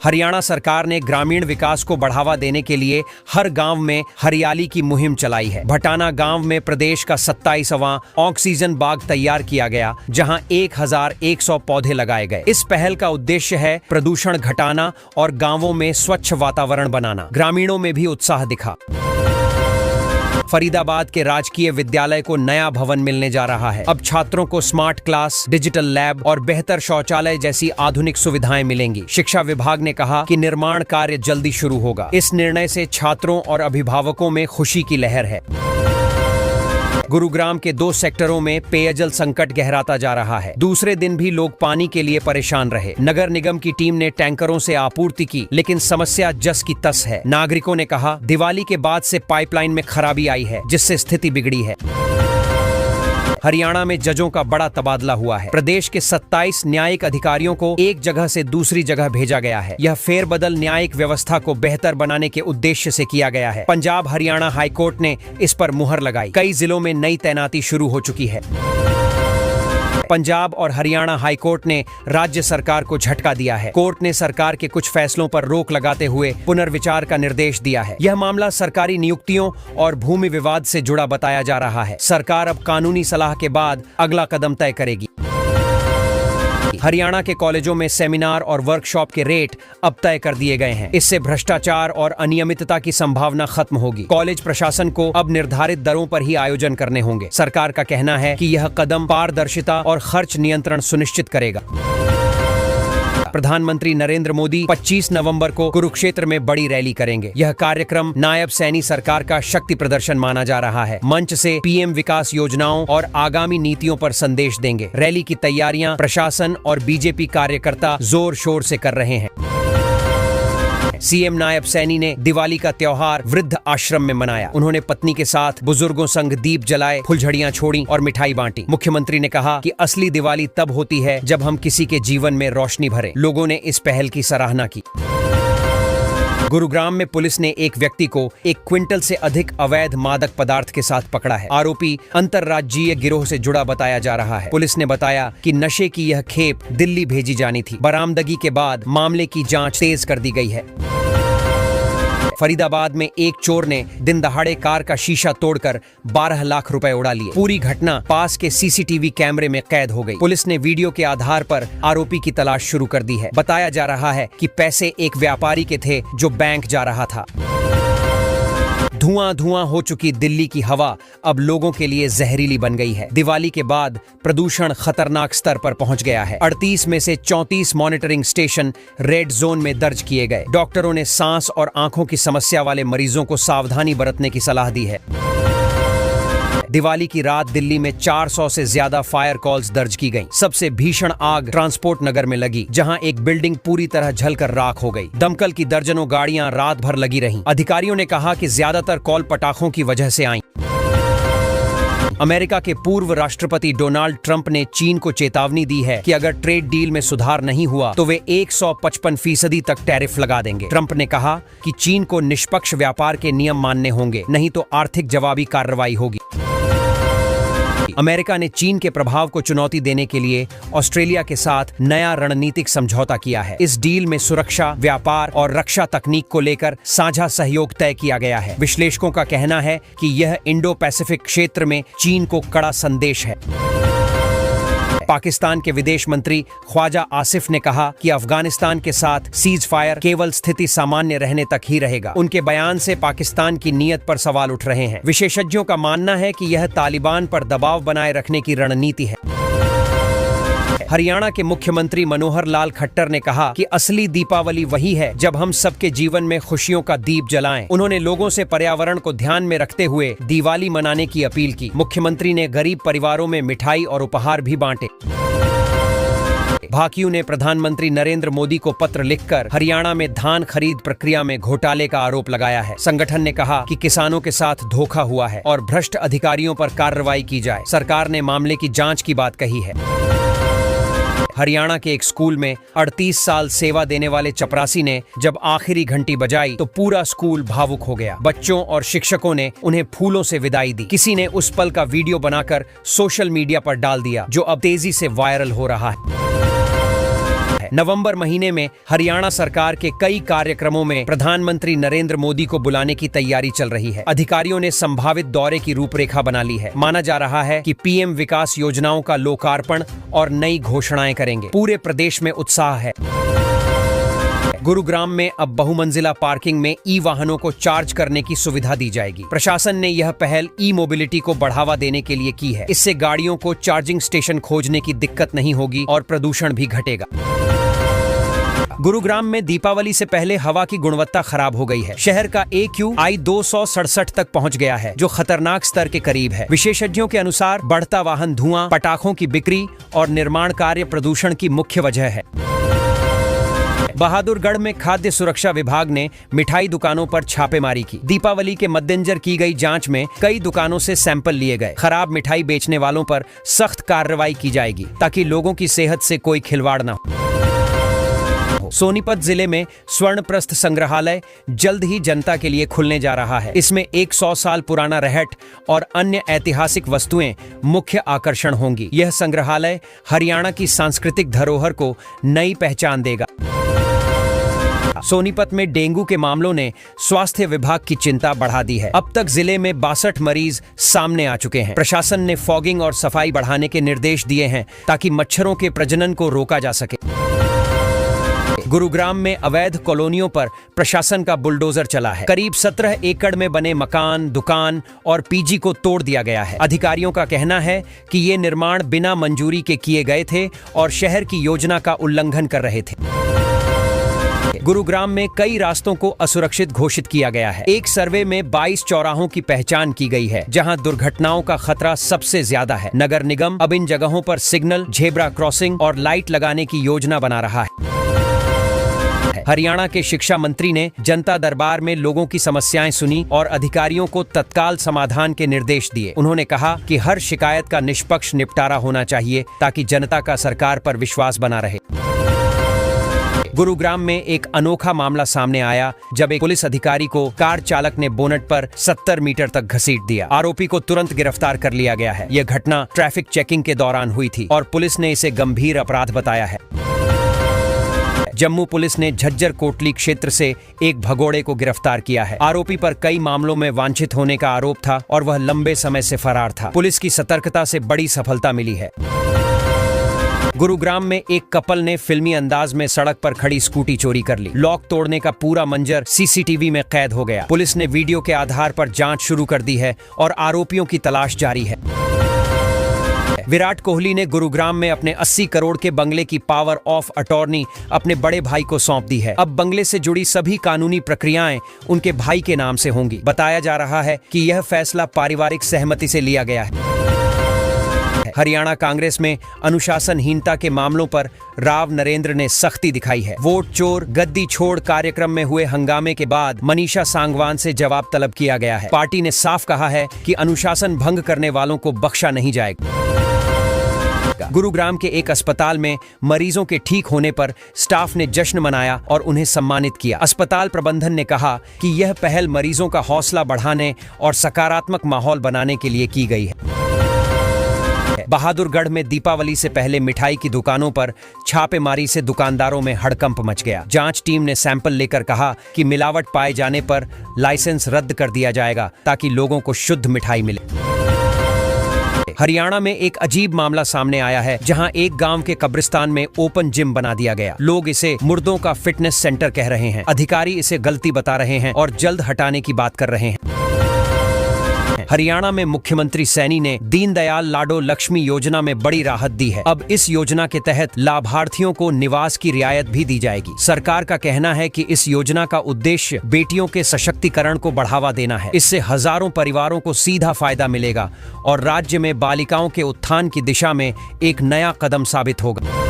हरियाणा सरकार ने ग्रामीण विकास को बढ़ावा देने के लिए हर गांव में हरियाली की मुहिम चलाई है। भटाना गांव में प्रदेश का 27वां ऑक्सीजन बाग तैयार किया गया, जहां 1100 पौधे लगाए गए। इस पहल का उद्देश्य है प्रदूषण घटाना और गांवों में स्वच्छ वातावरण बनाना। ग्रामीणों में भी उत्साह दिखा। फरीदाबाद के राजकीय विद्यालय को नया भवन मिलने जा रहा है। अब छात्रों को स्मार्ट क्लास, डिजिटल लैब और बेहतर शौचालय जैसी आधुनिक सुविधाएं मिलेंगी। शिक्षा विभाग ने कहा कि निर्माण कार्य जल्दी शुरू होगा। इस निर्णय से छात्रों और अभिभावकों में खुशी की लहर है। गुरुग्राम के 2 सेक्टरों में पेयजल संकट गहराता जा रहा है। दूसरे दिन भी लोग पानी के लिए परेशान रहे। नगर निगम की टीम ने टैंकरों से आपूर्ति की, लेकिन समस्या जस की तस है। नागरिकों ने कहा दिवाली के बाद से पाइपलाइन में खराबी आई है, जिससे स्थिति बिगड़ी है। हरियाणा में जजों का बड़ा तबादला हुआ है। प्रदेश के 27 न्यायिक अधिकारियों को एक जगह से दूसरी जगह भेजा गया है। यह फेरबदल न्यायिक व्यवस्था को बेहतर बनाने के उद्देश्य से किया गया है। पंजाब हरियाणा हाईकोर्ट ने इस पर मुहर लगाई। कई जिलों में नई तैनाती शुरू हो चुकी है। पंजाब और हरियाणा हाईकोर्ट ने राज्य सरकार को झटका दिया है। कोर्ट ने सरकार के कुछ फैसलों पर रोक लगाते हुए पुनर्विचार का निर्देश दिया है। यह मामला सरकारी नियुक्तियों और भूमि विवाद से जुड़ा बताया जा रहा है। सरकार अब कानूनी सलाह के बाद अगला कदम तय करेगी। हरियाणा के कॉलेजों में सेमिनार और वर्कशॉप के रेट अब तय कर दिए गए हैं। इससे भ्रष्टाचार और अनियमितता की संभावना खत्म होगी। कॉलेज प्रशासन को अब निर्धारित दरों पर ही आयोजन करने होंगे। सरकार का कहना है कि यह कदम पारदर्शिता और खर्च नियंत्रण सुनिश्चित करेगा। प्रधानमंत्री नरेंद्र मोदी 25 नवंबर को कुरुक्षेत्र में बड़ी रैली करेंगे। यह कार्यक्रम नायब सैनी सरकार का शक्ति प्रदर्शन माना जा रहा है। मंच से पीएम विकास योजनाओं और आगामी नीतियों पर संदेश देंगे। रैली की तैयारियां प्रशासन और बीजेपी कार्यकर्ता जोर शोर से कर रहे हैं। सीएम नायब सैनी ने दिवाली का त्योहार वृद्ध आश्रम में मनाया। उन्होंने पत्नी के साथ बुजुर्गों संग दीप जलाए, फुलझड़ियां छोड़ी और मिठाई बांटी। मुख्यमंत्री ने कहा कि असली दिवाली तब होती है जब हम किसी के जीवन में रोशनी भरें। लोगों ने इस पहल की सराहना की। गुरुग्राम में पुलिस ने एक व्यक्ति को 1 क्विंटल से अधिक अवैध मादक पदार्थ के साथ पकड़ा है। आरोपी अंतर्राज्यीय गिरोह से जुड़ा बताया जा रहा है। पुलिस ने बताया कि नशे की यह खेप दिल्ली भेजी जानी थी। बरामदगी के बाद मामले की जांच तेज कर दी गई है। फरीदाबाद में एक चोर ने दिन दहाड़े कार का शीशा तोड़कर 12 लाख रुपए उड़ा लिए। पूरी घटना पास के सीसीटीवी कैमरे में कैद हो गई। पुलिस ने वीडियो के आधार पर आरोपी की तलाश शुरू कर दी है। बताया जा रहा है कि पैसे एक व्यापारी के थे जो बैंक जा रहा था। धुआं धुआं हो चुकी दिल्ली की हवा अब लोगों के लिए जहरीली बन गई है। दिवाली के बाद प्रदूषण खतरनाक स्तर पर पहुंच गया है। 38 में से 34 मॉनिटरिंग स्टेशन रेड जोन में दर्ज किए गए। डॉक्टरों ने सांस और आंखों की समस्या वाले मरीजों को सावधानी बरतने की सलाह दी है। दिवाली की रात दिल्ली में 400 से ज्यादा फायर कॉल्स दर्ज की गईं। सबसे भीषण आग ट्रांसपोर्ट नगर में लगी, जहां एक बिल्डिंग पूरी तरह जलकर राख हो गई। दमकल की दर्जनों गाड़ियां रात भर लगी रहीं। अधिकारियों ने कहा कि ज्यादातर कॉल पटाखों की वजह से आईं। अमेरिका के पूर्व राष्ट्रपति डोनाल्ड ट्रंप ने चीन को चेतावनी दी है कि अगर ट्रेड डील में सुधार नहीं हुआ तो वे 155% तक टैरिफ लगा देंगे। ट्रंप ने कहा कि चीन को निष्पक्ष व्यापार के नियम मानने होंगे, नहीं तो आर्थिक जवाबी कार्रवाई होगी। अमेरिका ने चीन के प्रभाव को चुनौती देने के लिए ऑस्ट्रेलिया के साथ नया रणनीतिक समझौता किया है। इस डील में सुरक्षा, व्यापार और रक्षा तकनीक को लेकर साझा सहयोग तय किया गया है। विश्लेषकों का कहना है कि यह इंडो पैसिफिक क्षेत्र में चीन को कड़ा संदेश है। पाकिस्तान के विदेश मंत्री ख्वाजा आसिफ ने कहा कि अफगानिस्तान के साथ सीज फायर केवल स्थिति सामान्य रहने तक ही रहेगा। उनके बयान से पाकिस्तान की नीयत पर सवाल उठ रहे हैं। विशेषज्ञों का मानना है कि यह तालिबान पर दबाव बनाए रखने की रणनीति है। हरियाणा के मुख्यमंत्री मनोहर लाल खट्टर ने कहा कि असली दीपावली वही है जब हम सबके जीवन में खुशियों का दीप जलाएं। उन्होंने लोगों से पर्यावरण को ध्यान में रखते हुए दिवाली मनाने की अपील की। मुख्यमंत्री ने गरीब परिवारों में मिठाई और उपहार भी बांटे। भाकियू ने प्रधानमंत्री नरेंद्र मोदी को पत्र लिखकर हरियाणा में धान खरीद प्रक्रिया में घोटाले का आरोप लगाया है। संगठन ने कहा कि किसानों के साथ धोखा हुआ है और भ्रष्ट अधिकारियों पर कार्रवाई की जाए। सरकार ने मामले की जांच की बात कही है। हरियाणा के एक स्कूल में 38 साल सेवा देने वाले चपरासी ने जब आखिरी घंटी बजाई तो पूरा स्कूल भावुक हो गया। बच्चों और शिक्षकों ने उन्हें फूलों से विदाई दी। किसी ने उस पल का वीडियो बनाकर सोशल मीडिया पर डाल दिया, जो अब तेजी से वायरल हो रहा है। नवंबर महीने में हरियाणा सरकार के कई कार्यक्रमों में प्रधानमंत्री नरेंद्र मोदी को बुलाने की तैयारी चल रही है। अधिकारियों ने संभावित दौरे की रूपरेखा बना ली है। माना जा रहा है कि पीएम विकास योजनाओं का लोकार्पण और नई घोषणाएं करेंगे। पूरे प्रदेश में उत्साह है। गुरुग्राम में अब बहुमंजिला पार्किंग में ई वाहनों को चार्ज करने की सुविधा दी जाएगी। प्रशासन ने यह पहल ई मोबिलिटी को बढ़ावा देने के लिए की है। इससे गाड़ियों को चार्जिंग स्टेशन खोजने की दिक्कत नहीं होगी और प्रदूषण भी घटेगा। गुरुग्राम में दीपावली से पहले हवा की गुणवत्ता खराब हो गई है। शहर का AQI 267 तक पहुंच गया है, जो खतरनाक स्तर के करीब है। विशेषज्ञों के अनुसार बढ़ता वाहन धुआं, पटाखों की बिक्री और निर्माण कार्य प्रदूषण की मुख्य वजह है। बहादुरगढ़ में खाद्य सुरक्षा विभाग ने मिठाई दुकानों पर छापेमारी की। दीपावली के मद्देनजर की गई जांच में कई दुकानों से सैंपल लिए गए। खराब मिठाई बेचने वालों पर सख्त कार्रवाई की जाएगी ताकि लोगों की सेहत से कोई खिलवाड़ न हो। सोनीपत जिले में स्वर्णप्रस्थ संग्रहालय जल्द ही जनता के लिए खुलने जा रहा है। इसमें 100 साल पुराना रहट और अन्य ऐतिहासिक वस्तुएं मुख्य आकर्षण होंगी। यह संग्रहालय हरियाणा की सांस्कृतिक धरोहर को नई पहचान देगा। सोनीपत में डेंगू के मामलों ने स्वास्थ्य विभाग की चिंता बढ़ा दी है। अब तक जिले में 62 मरीज सामने आ चुके हैं। प्रशासन ने फॉगिंग और सफाई बढ़ाने के निर्देश दिए हैं ताकि मच्छरों के प्रजनन को रोका जा सके। गुरुग्राम में अवैध कॉलोनियों पर प्रशासन का बुलडोजर चला है। करीब 17 एकड़ में बने मकान, दुकान और पीजी को तोड़ दिया गया है। अधिकारियों का कहना है कि ये निर्माण बिना मंजूरी के किए गए थे और शहर की योजना का उल्लंघन कर रहे थे। गुरुग्राम में कई रास्तों को असुरक्षित घोषित किया गया है। एक सर्वे में 22 चौराहों की पहचान की गई है, जहां दुर्घटनाओं का खतरा सबसे ज्यादा है। नगर निगम अब इन जगहों पर सिग्नल, झेब्रा क्रॉसिंग और लाइट लगाने की योजना बना रहा है। हरियाणा के शिक्षा मंत्री ने जनता दरबार में लोगों की समस्याएं सुनी और अधिकारियों को तत्काल समाधान के निर्देश दिए। उन्होंने कहा कि हर शिकायत का निष्पक्ष निपटारा होना चाहिए ताकि जनता का सरकार पर विश्वास बना रहे। गुरुग्राम में एक अनोखा मामला सामने आया जब एक पुलिस अधिकारी को कार चालक ने बोनट पर 70 मीटर तक घसीट दिया। आरोपी को तुरंत गिरफ्तार कर लिया गया है। यह घटना ट्रैफिक चेकिंग के दौरान हुई थी और पुलिस ने इसे गंभीर अपराध बताया है। जम्मू पुलिस ने झज्जर कोटली क्षेत्र से एक भगोड़े को गिरफ्तार किया है। आरोपी पर कई मामलों में वांछित होने का आरोप था और वह लंबे समय से फरार था। पुलिस की सतर्कता से बड़ी सफलता मिली है। गुरुग्राम में एक कपल ने फिल्मी अंदाज में सड़क पर खड़ी स्कूटी चोरी कर ली। लॉक तोड़ने का पूरा मंजर सीसीटीवी में कैद हो गया। पुलिस ने वीडियो के आधार पर जांच शुरू कर दी है और आरोपियों की तलाश जारी है। विराट कोहली ने गुरुग्राम में अपने 80 करोड़ के बंगले की पावर ऑफ अटॉर्नी अपने बड़े भाई को सौंप दी है। अब बंगले से जुड़ी सभी कानूनी प्रक्रियाएं उनके भाई के नाम से होंगी। बताया जा रहा है कि यह फैसला पारिवारिक सहमति से लिया गया है। हरियाणा कांग्रेस में अनुशासनहीनता के मामलों पर राव नरेंद्र ने सख्ती दिखाई है। वोट चोर गद्दी छोड़ कार्यक्रम में हुए हंगामे के बाद मनीषा सांगवान से जवाब तलब किया गया है। पार्टी ने साफ कहा है कि अनुशासन भंग करने वालों को बख्शा नहीं जाएगा। गुरुग्राम के एक अस्पताल में मरीजों के ठीक होने पर स्टाफ ने जश्न मनाया और उन्हें सम्मानित किया। अस्पताल प्रबंधन ने कहा कि यह पहल मरीजों का हौसला बढ़ाने और सकारात्मक माहौल बनाने के लिए की गई है। बहादुरगढ़ में दीपावली से पहले मिठाई की दुकानों पर छापेमारी से दुकानदारों में हड़कंप मच गया। जांच टीम ने सैंपल लेकर कहा कि मिलावट पाए जाने पर लाइसेंस रद्द कर दिया जाएगा ताकि लोगों को शुद्ध मिठाई मिले। हरियाणा में एक अजीब मामला सामने आया है, जहां एक गांव के कब्रिस्तान में ओपन जिम बना दिया गया। लोग इसे मुर्दों का फिटनेस सेंटर कह रहे हैं। अधिकारी इसे गलती बता रहे हैं और जल्द हटाने की बात कर रहे हैं। हरियाणा में मुख्यमंत्री सैनी ने दीनदयाल लाडो लक्ष्मी योजना में बड़ी राहत दी है। अब इस योजना के तहत लाभार्थियों को निवास की रियायत भी दी जाएगी। सरकार का कहना है कि इस योजना का उद्देश्य बेटियों के सशक्तिकरण को बढ़ावा देना है। इससे हजारों परिवारों को सीधा फायदा मिलेगा और राज्य में बालिकाओं के उत्थान की दिशा में एक नया कदम साबित होगा।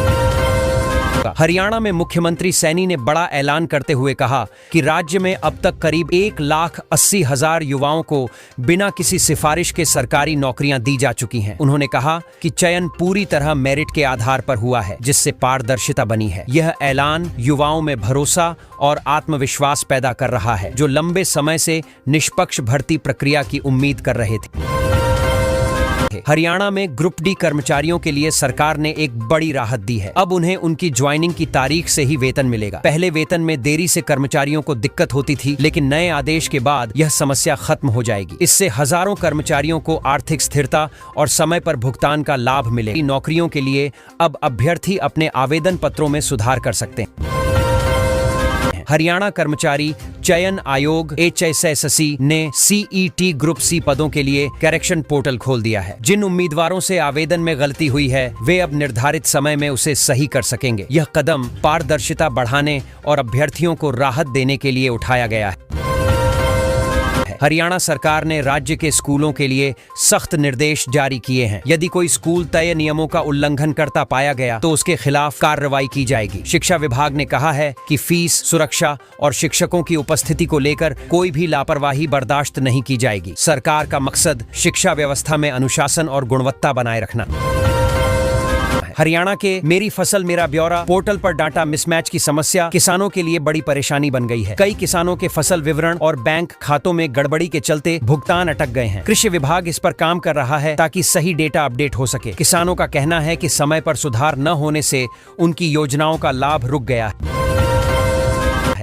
हरियाणा में मुख्यमंत्री सैनी ने बड़ा ऐलान करते हुए कहा कि राज्य में अब तक करीब 1,80,000 युवाओं को बिना किसी सिफारिश के सरकारी नौकरियां दी जा चुकी हैं। उन्होंने कहा कि चयन पूरी तरह मेरिट के आधार पर हुआ है, जिससे पारदर्शिता बनी है। यह ऐलान युवाओं में भरोसा और आत्मविश्वास पैदा कर रहा है, जो लंबे समय से निष्पक्ष भर्ती प्रक्रिया की उम्मीद कर रहे थे। हरियाणा में ग्रुप डी कर्मचारियों के लिए सरकार ने एक बड़ी राहत दी है। अब उन्हें उनकी ज्वाइनिंग की तारीख से ही वेतन मिलेगा। पहले वेतन में देरी से कर्मचारियों को दिक्कत होती थी, लेकिन नए आदेश के बाद यह समस्या खत्म हो जाएगी। इससे हजारों कर्मचारियों को आर्थिक स्थिरता और समय पर भुगतान का लाभ मिलेगा। नौकरियों के लिए अब अभ्यर्थी अपने आवेदन पत्रों में सुधार कर सकते हैं। हरियाणा कर्मचारी चयन आयोग HSSC ने CET ग्रुप C पदों के लिए करेक्शन पोर्टल खोल दिया है। जिन उम्मीदवारों से आवेदन में गलती हुई है वे अब निर्धारित समय में उसे सही कर सकेंगे। यह कदम पारदर्शिता बढ़ाने और अभ्यर्थियों को राहत देने के लिए उठाया गया है। हरियाणा सरकार ने राज्य के स्कूलों के लिए सख्त निर्देश जारी किए हैं। यदि कोई स्कूल तय नियमों का उल्लंघन करता पाया गया तो उसके खिलाफ कार्रवाई की जाएगी। शिक्षा विभाग ने कहा है कि फीस, सुरक्षा और शिक्षकों की उपस्थिति को लेकर कोई भी लापरवाही बर्दाश्त नहीं की जाएगी। सरकार का मकसद शिक्षा व्यवस्था में अनुशासन और गुणवत्ता बनाए रखना। हरियाणा के मेरी फसल मेरा ब्यौरा पोर्टल पर डाटा मिसमैच की समस्या किसानों के लिए बड़ी परेशानी बन गई है। कई किसानों के फसल विवरण और बैंक खातों में गड़बड़ी के चलते भुगतान अटक गए हैं। कृषि विभाग इस पर काम कर रहा है ताकि सही डेटा अपडेट हो सके। किसानों का कहना है कि समय पर सुधार न होने से उनकी योजनाओं का लाभ रुक गया है।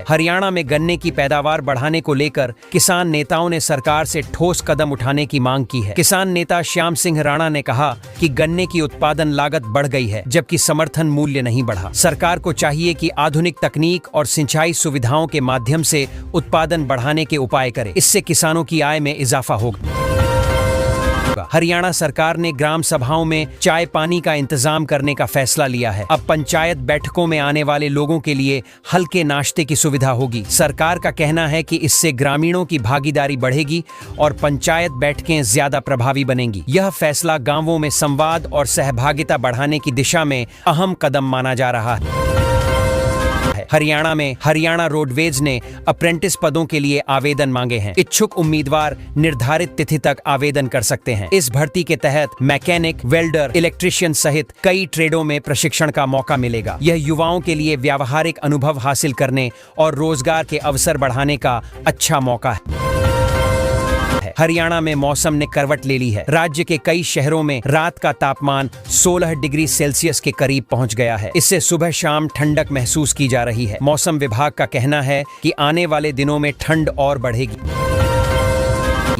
हरियाणा में गन्ने की पैदावार बढ़ाने को लेकर किसान नेताओं ने सरकार से ठोस कदम उठाने की मांग की है। किसान नेता श्याम सिंह राणा ने कहा कि गन्ने की उत्पादन लागत बढ़ गई है, जबकि समर्थन मूल्य नहीं बढ़ा। सरकार को चाहिए कि आधुनिक तकनीक और सिंचाई सुविधाओं के माध्यम से उत्पादन बढ़ाने के उपाय करे। इससे किसानों की आय में इजाफा होगा। हरियाणा सरकार ने ग्राम सभाओं में चाय पानी का इंतजाम करने का फैसला लिया है। अब पंचायत बैठकों में आने वाले लोगों के लिए हल्के नाश्ते की सुविधा होगी। सरकार का कहना है कि इससे ग्रामीणों की भागीदारी बढ़ेगी और पंचायत बैठकें ज्यादा प्रभावी बनेंगी। यह फैसला गांवों में संवाद और सहभागिता बढ़ाने की दिशा में अहम कदम माना जा रहा है। हरियाणा में हरियाणा रोडवेज ने अप्रेंटिस पदों के लिए आवेदन मांगे हैं। इच्छुक उम्मीदवार निर्धारित तिथि तक आवेदन कर सकते हैं। इस भर्ती के तहत मैकेनिक, वेल्डर, इलेक्ट्रीशियन सहित कई ट्रेडों में प्रशिक्षण का मौका मिलेगा। यह युवाओं के लिए व्यावहारिक अनुभव हासिल करने और रोजगार के अवसर बढ़ाने का अच्छा मौका है। हरियाणा में मौसम ने करवट ले ली है। राज्य के कई शहरों में रात का तापमान 16 डिग्री सेल्सियस के करीब पहुंच गया है। इससे सुबह शाम ठंडक महसूस की जा रही है। मौसम विभाग का कहना है कि आने वाले दिनों में ठंड और बढ़ेगी।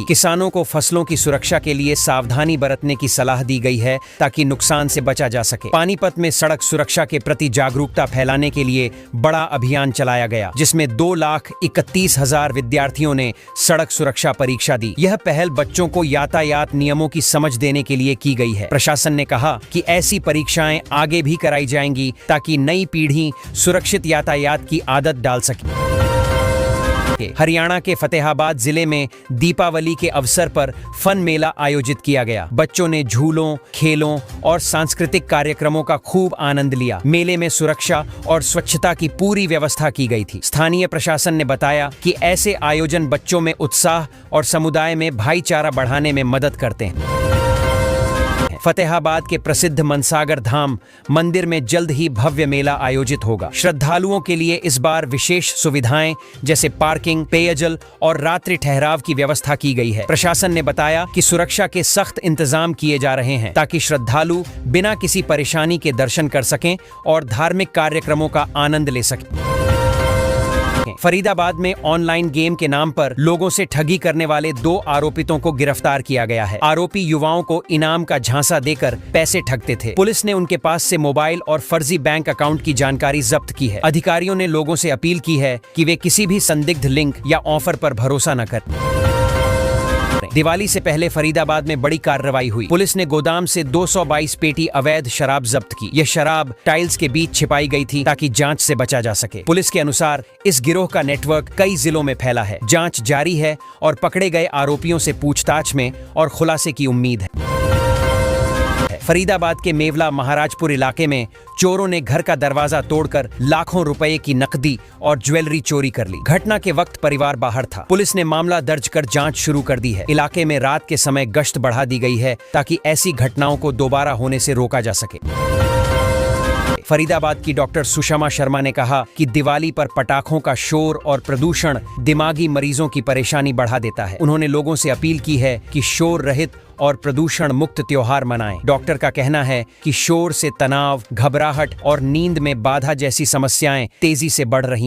किसानों को फसलों की सुरक्षा के लिए सावधानी बरतने की सलाह दी गई है ताकि नुकसान से बचा जा सके। पानीपत में सड़क सुरक्षा के प्रति जागरूकता फैलाने के लिए बड़ा अभियान चलाया गया, जिसमें 2,31,000 विद्यार्थियों ने सड़क सुरक्षा परीक्षा दी। यह पहल बच्चों को यातायात नियमों की समझ देने के लिए की गई है। प्रशासन ने कहा कि ऐसी परीक्षाएं आगे भी कराई जाएंगी ताकि नई पीढ़ी सुरक्षित यातायात की आदत डाल सके। हरियाणा के फतेहाबाद जिले में दीपावली के अवसर पर फन मेला आयोजित किया गया। बच्चों ने झूलों, खेलों और सांस्कृतिक कार्यक्रमों का खूब आनंद लिया। मेले में सुरक्षा और स्वच्छता की पूरी व्यवस्था की गई थी। स्थानीय प्रशासन ने बताया कि ऐसे आयोजन बच्चों में उत्साह और समुदाय में भाईचारा बढ़ाने में मदद करते हैं। फतेहाबाद के प्रसिद्ध मनसागर धाम मंदिर में जल्द ही भव्य मेला आयोजित होगा। श्रद्धालुओं के लिए इस बार विशेष सुविधाएं जैसे पार्किंग, पेयजल और रात्रि ठहराव की व्यवस्था की गई है। प्रशासन ने बताया कि सुरक्षा के सख्त इंतजाम किए जा रहे हैं ताकि श्रद्धालु बिना किसी परेशानी के दर्शन कर सकें और धार्मिक कार्यक्रमों का आनंद ले सकें। फरीदाबाद में ऑनलाइन गेम के नाम पर लोगों से ठगी करने वाले 2 आरोपितों को गिरफ्तार किया गया है। आरोपी युवाओं को इनाम का झांसा देकर पैसे ठगते थे। पुलिस ने उनके पास से मोबाइल और फर्जी बैंक अकाउंट की जानकारी जब्त की है। अधिकारियों ने लोगों से अपील की है कि वे किसी भी संदिग्ध लिंक या ऑफर पर भरोसा न करें। दिवाली से पहले फरीदाबाद में बड़ी कार्रवाई हुई। पुलिस ने गोदाम से 222 पेटी अवैध शराब जब्त की। यह शराब टाइल्स के बीच छिपाई गई थी ताकि जांच से बचा जा सके। पुलिस के अनुसार इस गिरोह का नेटवर्क कई जिलों में फैला है। जांच जारी है और पकड़े गए आरोपियों से पूछताछ में और खुलासे की उम्मीद है। फरीदाबाद के मेवला महाराजपुर इलाके में चोरों ने घर का दरवाजा तोड़कर लाखों रुपए की नकदी और ज्वेलरी चोरी कर ली। घटना के वक्त परिवार बाहर था। पुलिस ने मामला दर्ज कर जांच शुरू कर दी है। इलाके में रात के समय गश्त बढ़ा दी गई है ताकि ऐसी घटनाओं को दोबारा होने से रोका जा सके। फरीदाबाद की डॉक्टर सुषमा शर्मा ने कहा कि दिवाली पर पटाखों का शोर और प्रदूषण दिमागी मरीजों की परेशानी बढ़ा देता है। उन्होंने लोगों से अपील की है कि शोर रहित और प्रदूषण मुक्त त्योहार मनाएं। डॉक्टर का कहना है कि शोर से तनाव, घबराहट और नींद में बाधा जैसी समस्याएं तेजी से बढ़ रही